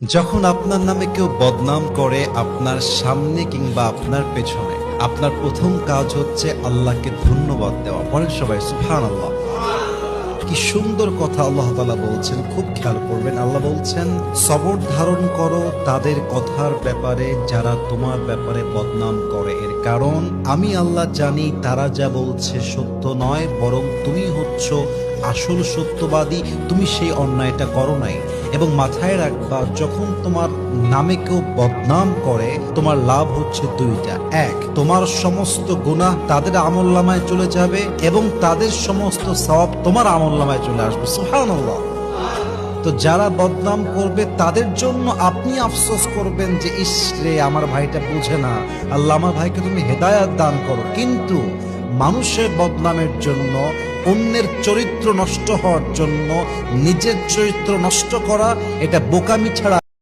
যখন আপনার নামে কেউ বদনাম করে আপনার সামনে কিংবা আপনার পেছনে, আপনার প্রথম কাজ হচ্ছে আল্লাহকে ধন্যবাদ দেওয়া। বলেন সবাই সুবহানাল্লাহ। কি সুন্দর কথা আল্লাহ তাআলা বলছেন, খুব খেয়াল করবেন। আল্লাহ বলছেন, সবর ধারণ করো তাদের কথার ব্যাপারে যারা তোমার ব্যাপারে বদনাম করে। এর কারণ আমি আল্লাহ জানি তারা যা বলছে সত্য নয়, বরং তুমি হচ্ছ আসল সত্যবাদী। তুমি সেই অন্যায়টা করো নাই। এবং মাথায় রাখবা, যখন তোমার নামে কেউ বদনাম করে তোমার লাভ হচ্ছে দুইটা। এক, তোমার সমস্ত গুনাহ তাদের আমলনামায় চলে যাবে এবং তাদের সমস্ত সওয়াব তোমার আমলনামায় চলে আসবে। সুবহানাল্লাহ। তো যারা বদনাম করবে তাদের জন্য আপনি আফসোস করবেন যে ইস রে, আমার ভাইটা বুঝে না, আল্লাহ আমার ভাইকে তুমি হেদায়াত দান করো। কিন্তু মানুষের বদনামের জন্য, অন্যের চরিত্র নষ্ট হওয়ার জন্য নিজের চরিত্র নষ্ট করা, এটা বোকামি ছাড়া